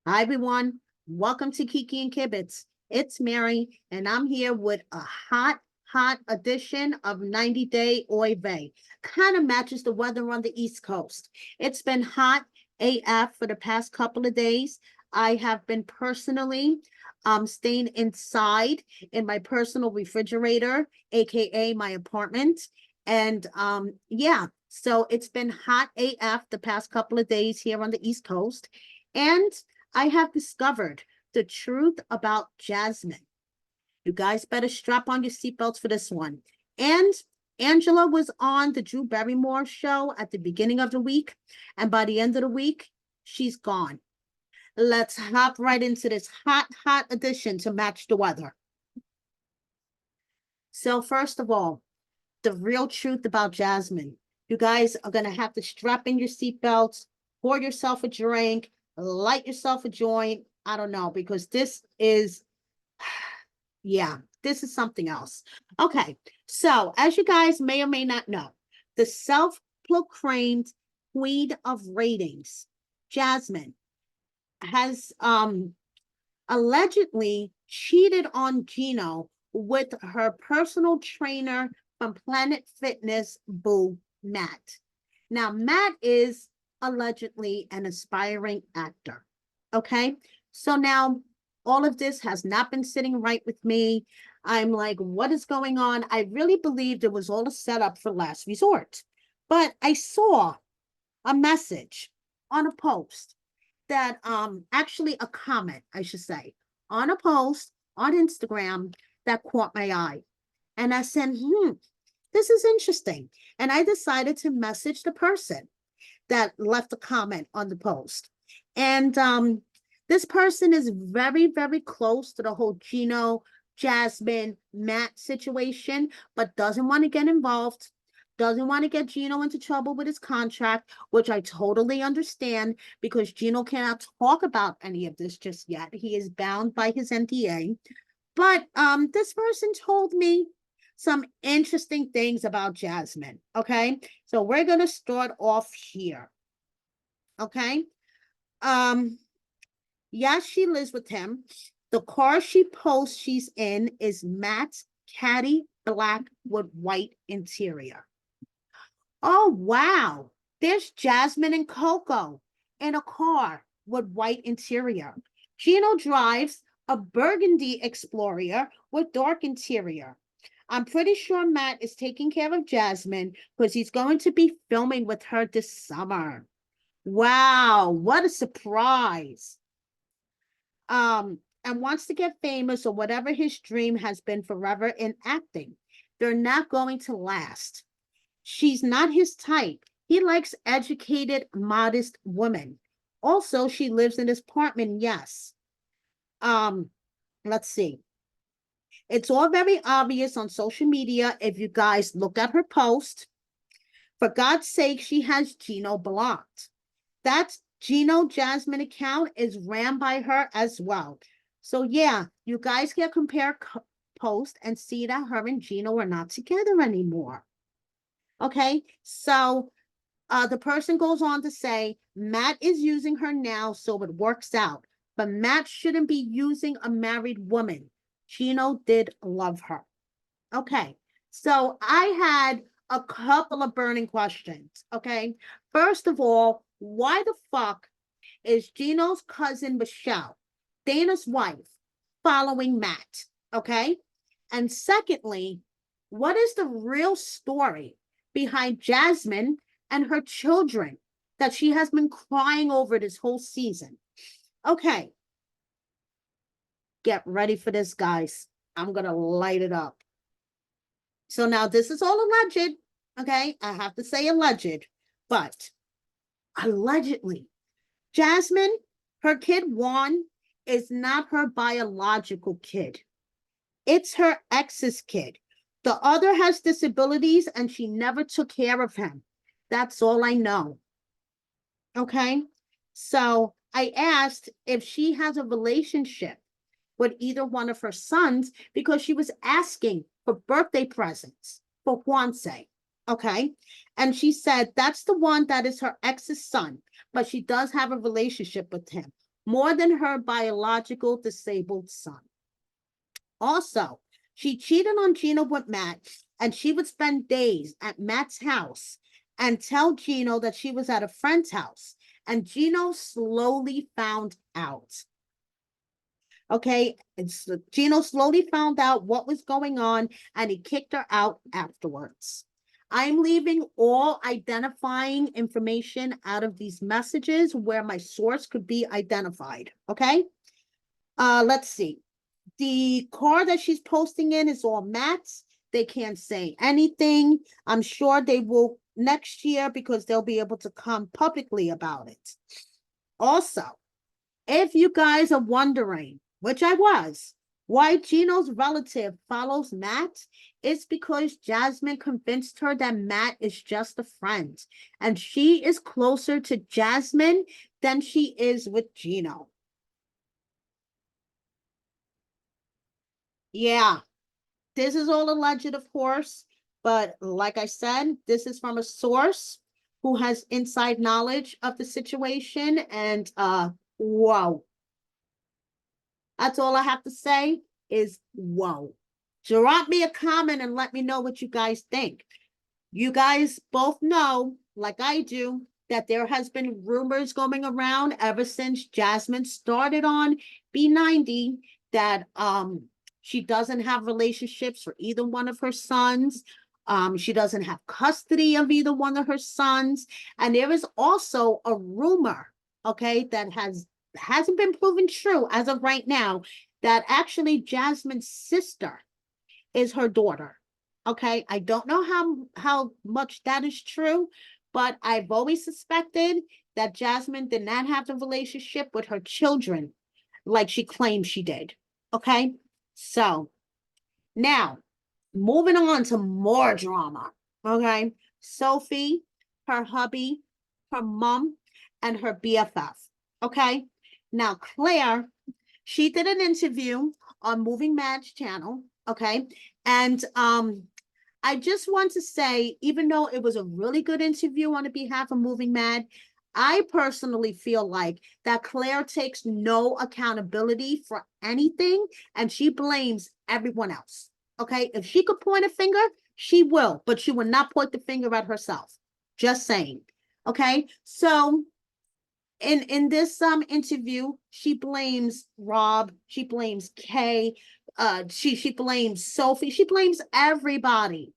Hi, everyone. Welcome to Kiki and Kibbitz. It's Mary, and I'm here with a hot edition of 90 Day Oy Vey. Kind of matches the weather on the East Coast. It's been hot AF for the past couple of days. I have been personally staying inside in my personal refrigerator, aka my apartment. And yeah, so it's been hot AF the past couple of days here on the East Coast. And I have discovered the truth about Jasmine. You guys better strap on your seatbelts for this one. And Angela was on the Drew Barrymore show at the beginning of the week. And by the end of the week, she's gone. Let's hop right into this hot edition to match the weather. So, first of all, the real truth about Jasmine. You guys are going to have to strap in your seatbelts, pour yourself a drink, light yourself a joint. I don't know, because this is, yeah, this is something else. Okay, so as you guys may or may not know, the self-proclaimed queen of ratings, Jasmine, has allegedly cheated on Gino with her personal trainer from Planet Fitness, boo, Matt. Now, Matt is allegedly an aspiring actor. Okay. So now all of this has not been sitting right with me. I'm like, what is going on? I really believed it was all a setup for Last Resort. But I saw a message on a post that actually a comment, I should say, on a post on Instagram that caught my eye. And I said, this is interesting. And I decided to message the person that left a comment on the post. And this person is very close to the whole Gino, Jasmine, Matt situation, but doesn't want to get involved, doesn't want to get Gino into trouble with his contract, which I totally understand because Gino cannot talk about any of this just yet. He is bound by his NDA. But this person told me some interesting things about Jasmine. Okay. So we're going to start off here. Okay. Um, yes, she lives with him. The car she posts she's in is matte caddy black with white interior. Oh, wow. There's Jasmine and Coco in a car with white interior. Gino drives a burgundy Explorer with dark interior. I'm pretty sure Matt is taking care of Jasmine because he's going to be filming with her this summer. Wow, what a surprise. And wants to get famous or whatever his dream has been forever in acting. They're not going to last. She's not his type. He likes educated, modest women. Also, she lives in his apartment, yes. Um, let's see. It's all very obvious on social media if you guys look at her post. For God's sake, she has Gino blocked. That Gino Jasmine account is ran by her as well. So yeah, you guys can compare post and see that her and Gino are not together anymore. Okay, so the person goes on to say Matt is using her now, so it works out. But Matt shouldn't be using a married woman. Gino did love her. Okay, so I had a couple of burning questions. Okay, first of all, why the fuck is Gino's cousin Michelle, Dana's wife, following Matt? Okay, and secondly, what is the real story behind Jasmine and her children that she has been crying over this whole season? Okay, get ready for this, guys. I'm gonna light it up. So now this is all alleged. Okay, I have to say alleged, but allegedly, Jasmine, her kid Juan, is not her biological kid. It's her ex's kid. The other has disabilities and she never took care of him. That's all I know. Okay, so I asked if she has a relationship with either one of her sons because she was asking for birthday presents for Juanse. Okay. And she said that's the one that is her ex's son, but she does have a relationship with him. more than her biological disabled son. Also, she cheated on Gino with Matt, and she would spend days at Matt's house and tell Gino that she was at a friend's house. And Gino slowly found out. Okay, Gino slowly found out what was going on, and he kicked her out afterwards. I'm leaving all identifying information out of these messages where my source could be identified. Okay, let's see. The car that she's posting in is all Matt's. They can't say anything. I'm sure they will next year because they'll be able to come publicly about it. Also, if you guys are wondering, which I was, why Gino's relative follows Matt, it's because Jasmine convinced her that Matt is just a friend, and she is closer to Jasmine than she is with Gino. Yeah, this is all alleged, of course, but like I said, this is from a source who has inside knowledge of the situation, and whoa. That's all I have to say is whoa. Drop me a comment and let me know what you guys think. You guys both know, like I do, that there has been rumors going around ever since Jasmine started on B90 that she doesn't have relationships for either one of her sons. She doesn't have custody of either one of her sons. And there is also a rumor, okay, that hasn't been proven true as of right now, that actually Jasmine's sister is her daughter. Okay, I don't know how much that is true, but I've always suspected that Jasmine did not have the relationship with her children like she claimed she did. Okay, so now moving on to more drama. Okay, Sophie, her hubby, her mom, and her BFF. Okay, now Claire, she did an interview on Moving Mad's channel. Okay, and I just want to say, even though it was a really good interview on the behalf of Moving Mad, I personally feel like that Claire takes no accountability for anything and she blames everyone else. Okay, if she could point a finger, she will, but she will not point the finger at herself. Just saying. Okay, so in this interview, she blames Rob, she blames Kay, she blames Sophie, she blames everybody.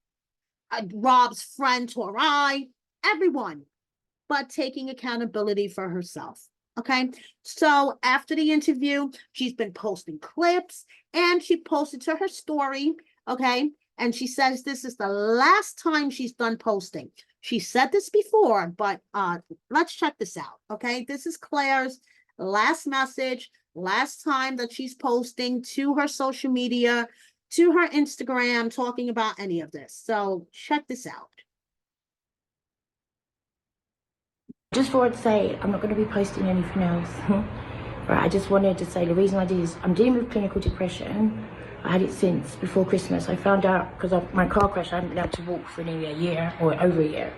Rob's friend Torai, everyone, but taking accountability for herself. Okay, so after the interview, she's been posting clips and she posted to her story. Okay, and she says this is the last time she's done posting. She said this before, but let's check this out. Okay, this is Claire's last message, last time that she's posting to her social media, to her Instagram, talking about any of this. So check this out. Just thought I'd say I'm not going to be posting anything else. Right, I just wanted to say the reason I did is I'm dealing with clinical depression. I had it since before Christmas. I found out because of my car crash, I hadn't been able to walk for nearly a year or over a year.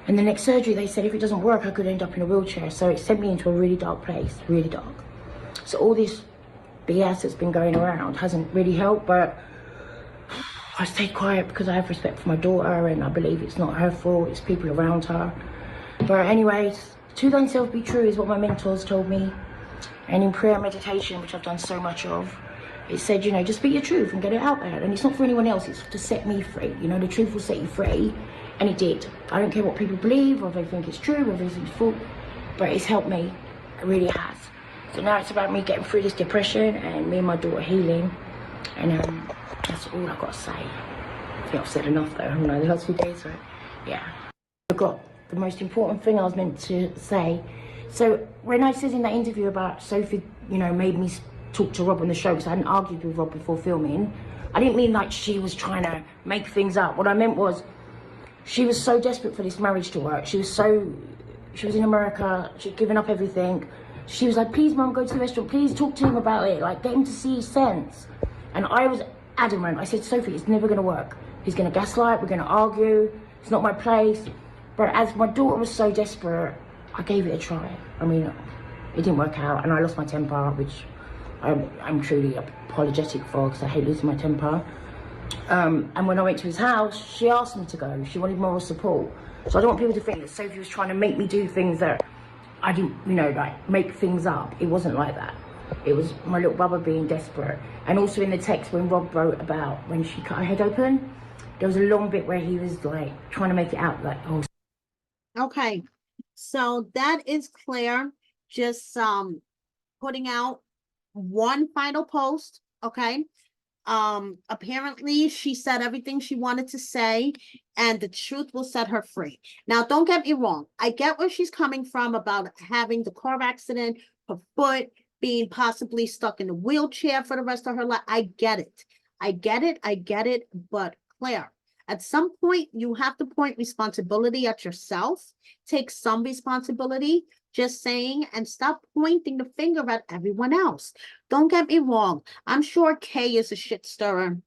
And the next surgery, they said if it doesn't work, I could end up in a wheelchair. So it sent me into a really dark place, really dark. So all this BS that's been going around hasn't really helped, but I stayed quiet because I have respect for my daughter and I believe it's not her fault, it's people around her. But anyways, to thyself be true is what my mentors told me. And in prayer and meditation, which I've done so much of, it said, you know, just speak your truth and get it out there. And it's not for anyone else, it's to set me free. You know, the truth will set you free. And it did. I don't care what people believe, or if they think it's true, or if they think it's false, but it's helped me. It really has. So now it's about me getting through this depression and me and my daughter healing. And that's all I've got to say. I think I've said enough though, haven't I, the last few days, right? Yeah. I forgot the most important thing I was meant to say. So when I said in that interview about Sophie, you know, made me talk to Rob on the show because I hadn't argued with Rob before filming, I didn't mean like she was trying to make things up. What I meant was she was so desperate for this marriage to work. She was in America, she'd given up everything. She was like, please mum, go to the restaurant, please talk to him about it, like get him to see sense. And I was adamant. I said, Sophie, it's never gonna work. He's gonna gaslight, we're gonna argue, it's not my place. But as my daughter was so desperate, I gave it a try. I mean, it didn't work out, and I lost my temper, which I'm truly apologetic for, because I hate losing my temper. And when I went to his house, she asked me to go. She wanted moral support. So I don't want people to think that Sophie was trying to make me do things that I didn't, you know, like make things up. It wasn't like that. It was my little brother being desperate. And also in the text when Rob wrote about when she cut her head open, there was a long bit where he was like trying to make it out like, oh. Okay, so that is Claire just putting out one final post. Okay, apparently she said everything she wanted to say, and the truth will set her free. Now, don't get me wrong, I get where she's coming from about having the car accident, her foot being possibly stuck in a wheelchair for the rest of her life. I get it, but Claire, at some point you have to point responsibility at yourself. Take some responsibility, just saying, and stop pointing the finger at everyone else. Don't get me wrong, I'm sure Kay is a shit stirrer.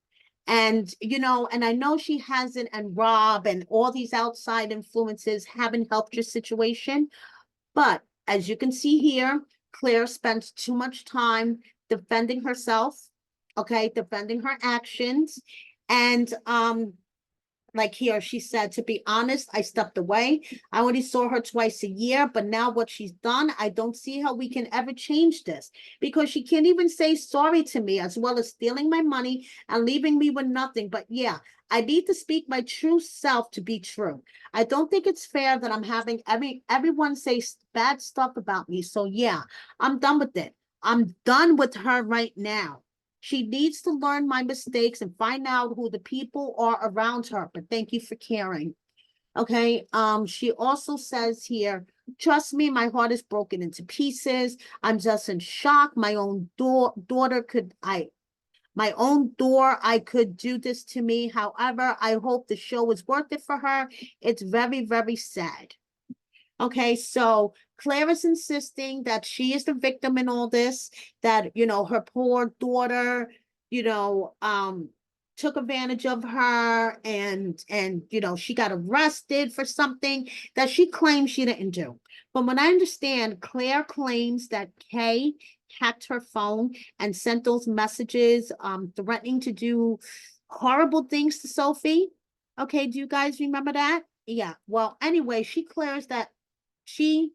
And, you know, and I know she hasn't, and Rob and all these outside influences haven't helped your situation. But as you can see here, Claire spent too much time defending herself, okay, defending her actions. And like here, she said, to be honest, I stepped away. I only saw her twice a year, but now what she's done, I don't see how we can ever change this, because she can't even say sorry to me, as well as stealing my money and leaving me with nothing. But yeah, I need to speak my true self to be true. I don't think it's fair that I'm having everyone say bad stuff about me. So yeah, I'm done with it. I'm done with her right now. She needs to learn my mistakes and find out who the people are around her. But thank you for caring. Okay. She also says here, trust me, my heart is broken into pieces. I'm just in shock. My own daughter my own door, I could do this to me. However, I hope the show is worth it for her. It's very, very sad. Okay, so Claire is insisting that she is the victim in all this, that, you know, her poor daughter, you know, took advantage of her, and you know, she got arrested for something that she claims she didn't do. From what I understand, Claire claims that Kay hacked her phone and sent those messages threatening to do horrible things to Sophie. Okay, do you guys remember that? Yeah. Well, anyway, she claims that Kay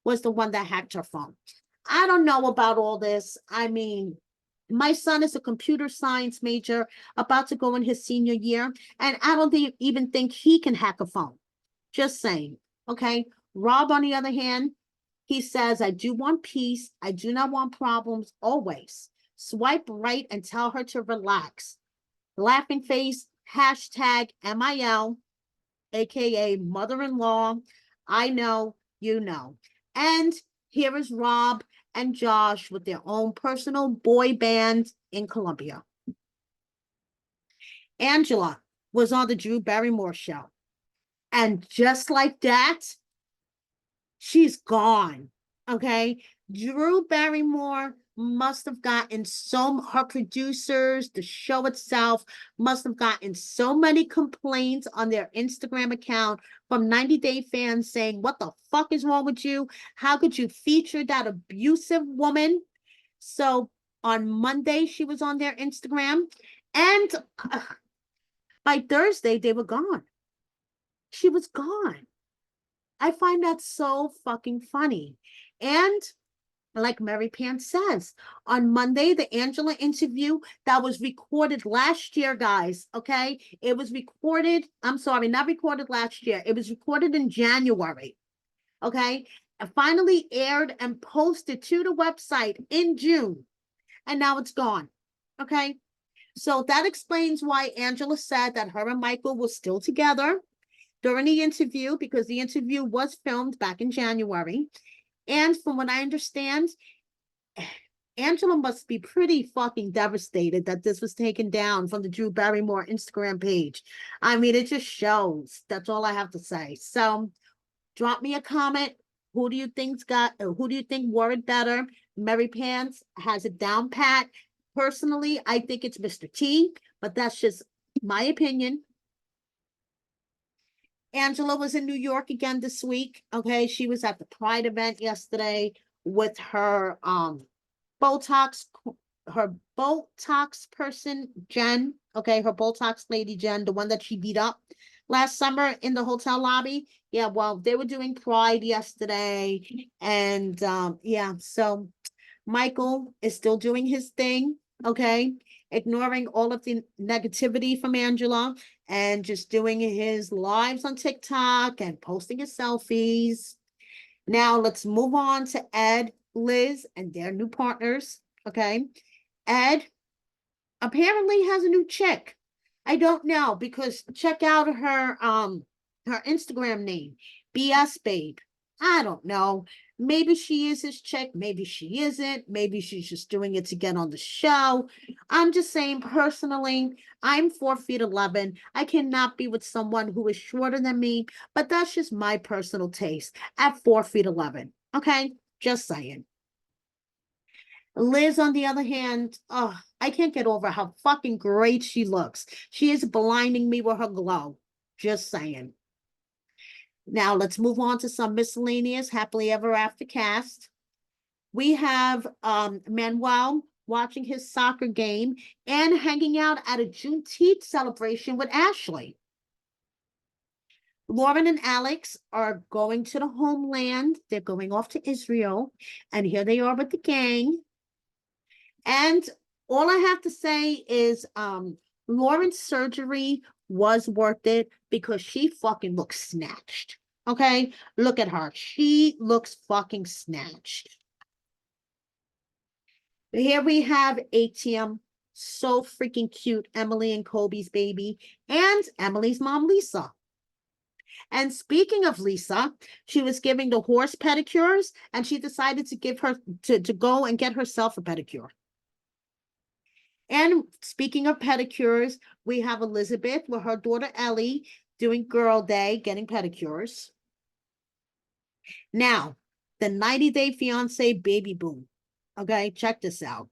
was the one that hacked her phone. I don't know about all this. I mean, my son is a computer science major about to go in his senior year, and I don't even think he can hack a phone. Just saying. Okay. Rob, on the other hand, he says, I do want peace. I do not want problems always. Swipe right and tell her to relax. Laughing face, hashtag MIL, aka mother-in-law. I know, you know. And here is Rob and Josh with their own personal boy band in Colombia. Angela was on the Drew Barrymore show. And just like that, she's gone. Okay. Drew Barrymore must have gotten her producers, the show itself must have gotten so many complaints on their Instagram account from 90 Day fans saying, what the fuck is wrong with you? How could you feature that abusive woman? So on Monday, she was on their Instagram, and by Thursday, they were gone. She was gone. I find that so fucking funny. And like Mary Pants says, on Monday, the Angela interview that was recorded last year, guys, okay? It was recorded, I'm sorry, not recorded last year. It was recorded in January, okay? And finally aired and posted to the website in June. And now it's gone, okay? So that explains why Angela said that her and Michael were still together during the interview, because the interview was filmed back in January. And from what I understand, Angela must be pretty fucking devastated that this was taken down from the Drew Barrymore Instagram page. I mean, it just shows. That's all I have to say. So drop me a comment. Who do you think wore it better? Mary Pants has it down pat. Personally, I think it's Mr. T, but that's just my opinion. Angela was in New York again this week. Okay, she was at the Pride event yesterday with her Botox, her Botox person, Jen. Okay, her Botox lady, Jen, the one that she beat up last summer in the hotel lobby. Yeah, well, they were doing Pride yesterday. And yeah, so Michael is still doing his thing. Okay, ignoring all of the negativity from Angela and just doing his lives on TikTok and posting his selfies. Now let's move on to Ed, Liz, and their new partners. Okay. Ed apparently has a new chick. I don't know because check out her Instagram name, BS Babe. I don't know. Maybe she is his chick, maybe she isn't, maybe she's just doing it to get on the show. I'm just saying personally, I'm 4 feet 11. I cannot be with someone who is shorter than me, but that's just my personal taste at 4 feet 11. Okay, just saying. Liz, on the other hand, oh, I can't get over how fucking great she looks. She is blinding me with her glow. Just saying. Now let's move on to some miscellaneous happily ever after cast. We have Manuel watching his soccer game and hanging out at a Juneteenth celebration with Ashley. Lauren and Alex are going to the homeland. They're going off to Israel. And here they are with the gang. And all I have to say is Lauren's surgery was worth it because she fucking looks snatched. Okay? Look at her. She looks fucking snatched. Here we have ATM. So freaking cute. Emily and Kobe's baby. And Emily's mom, Lisa. And speaking of Lisa, she was giving the horse pedicures and she decided to give her to go and get herself a pedicure. And speaking of pedicures, we have Elizabeth with her daughter Ellie doing Girl Day, getting pedicures. Now, the 90-Day Fiance baby boom. Okay, check this out.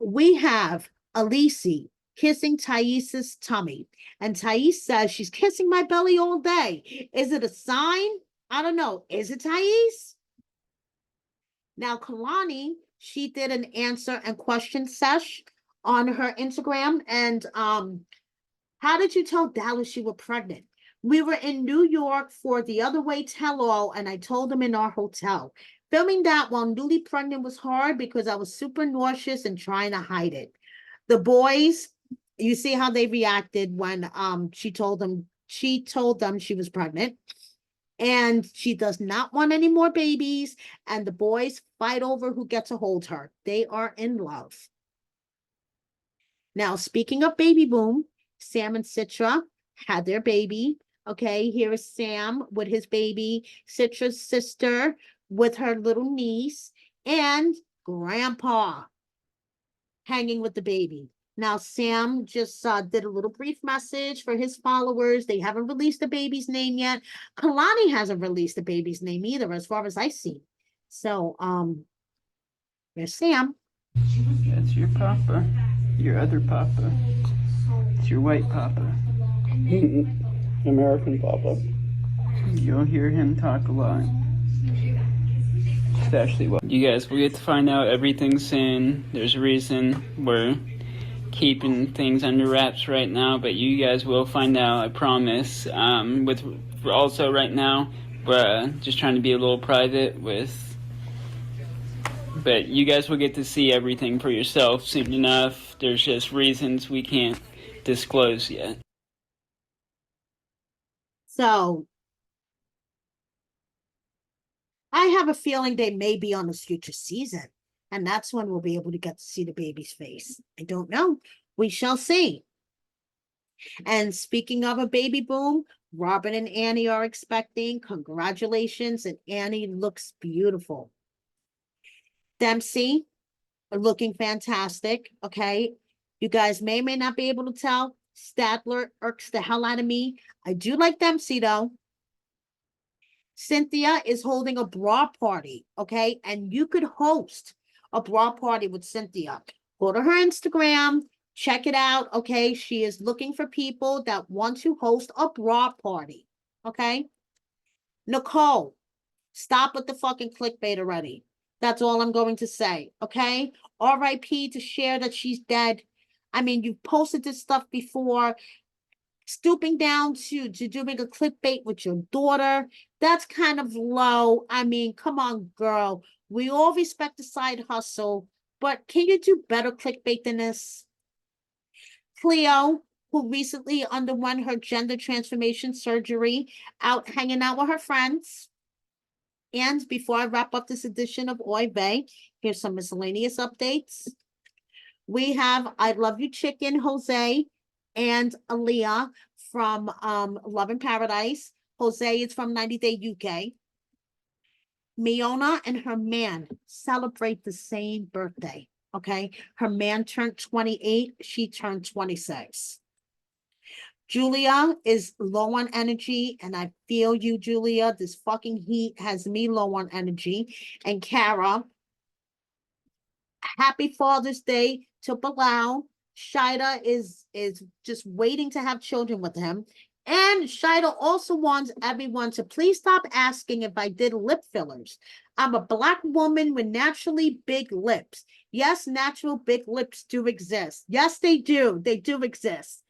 We have Elise kissing Thais's tummy. And Thais says she's kissing my belly all day. Is it a sign? I don't know. Is it Thais? Now, Kalani, she did an answer and question sesh on her Instagram. And how did you tell Dallas you were pregnant? We were in New York for the Other Way Tell All, and I told them in our hotel. Filming that while newly pregnant was hard because I was super nauseous and trying to hide it. The boys, you see how they reacted when she told them she was pregnant. And she does not want any more babies. And the boys fight over who gets to hold her. They are in love. Now, speaking of baby boom, Sam and Citra had their baby. Okay, here is Sam with his baby, Citra's sister with her little niece, and Grandpa hanging with the baby. Now, Sam just did a little brief message for his followers. They haven't released the baby's name yet. Kalani hasn't released the baby's name either, as far as I see. So, there's Sam. That's your papa. Your other papa. It's your white papa. American papa. You'll hear him talk a lot. Especially what you guys will get to find out everything soon. There's a reason we're keeping things under wraps right now, but you guys will find out, I promise. With also right now, we're just trying to be a little private with, but you guys will get to see everything for yourself soon enough. There's just reasons we can't disclose yet. So, I have a feeling they may be on this future season. And that's when we'll be able to get to see the baby's face. I don't know. We shall see. And speaking of a baby boom, Robin and Annie are expecting. Congratulations. And Annie looks beautiful. Dempsey looking fantastic. Okay. You guys may or may not be able to tell. Statler irks the hell out of me. I do like Dempsey though. Cynthia is holding a bra party, okay? And you could host a bra party with Cynthia. Go to her Instagram, check it out, okay? She is looking for people that want to host a bra party. Okay? Nicole, stop with the fucking clickbait already. That's all I'm going to say. Okay? RIP to share that she's dead. I mean, you've posted this stuff before. Stooping down to doing a clickbait with your daughter, that's kind of low. I mean, come on, girl. We all respect the side hustle, but can you do better clickbait than this? Cleo, who recently underwent her gender transformation surgery, out hanging out with her friends. And before I wrap up this edition of Oy Vey, here's some miscellaneous updates. We have I Love You Chicken, Jose and Aaliyah from Love in Paradise. Jose is from 90 Day UK. Miona and her man celebrate the same birthday. Okay. Her man turned 28, she turned 26. Julia is low on energy, and I feel you, Julia. This fucking heat has me low on energy. And Kara, happy Father's Day to Bilal. Shida is just waiting to have children with him. And Shida also wants everyone to please stop asking if I did lip fillers. I'm a Black woman with naturally big lips. Yes, natural big lips do exist. Yes, they do. They do exist.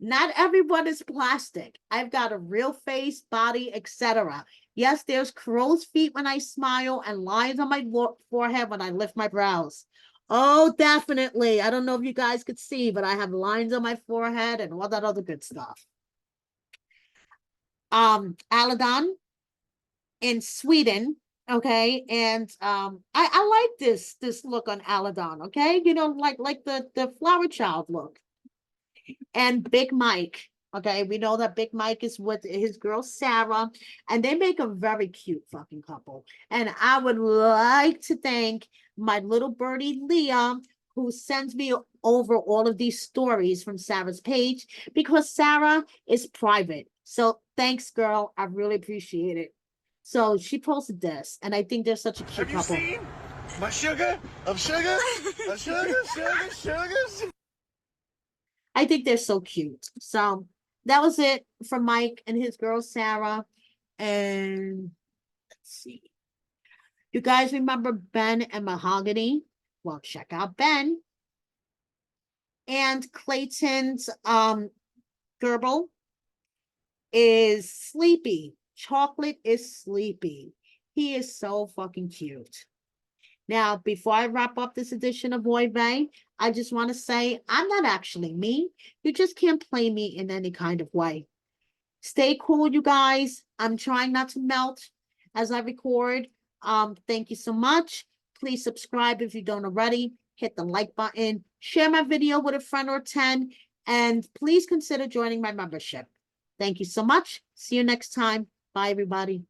Not everyone is plastic. I've got a real face, body, etc. Yes, there's crow's feet when I smile and lines on my forehead when I lift my brows. Oh, definitely. I don't know if you guys could see, but I have lines on my forehead and all that other good stuff. Aladdin in Sweden, okay, and I like this look on Aladdin, okay, you know, like the flower child look. And Big Mike. Okay, we know that Big Mike is with his girl Sarah, and they make a very cute fucking couple. And I would like to thank my little birdie Leah, who sends me over all of these stories from Sarah's page, because Sarah is private. So thanks, girl. I really appreciate it. So she posted this, and I think they're such a cute couple. Have you seen my sugar of sugar? Of sugar. I think they're so cute. So that was it for Mike and his girl Sarah. And let's see. You guys remember Ben and Mahogany? Well, check out Ben. And Clayton's Gerbil is sleepy. Chocolate is sleepy. He is so fucking cute. Now, before I wrap up this edition of Oy Vey, I just want to say I'm not actually me. You just can't play me in any kind of way. Stay cool, you guys. I'm trying not to melt as I record. Thank you so much. Please subscribe if you don't already. Hit the like button. Share my video with a friend or 10. And please consider joining my membership. Thank you so much. See you next time. Bye, everybody.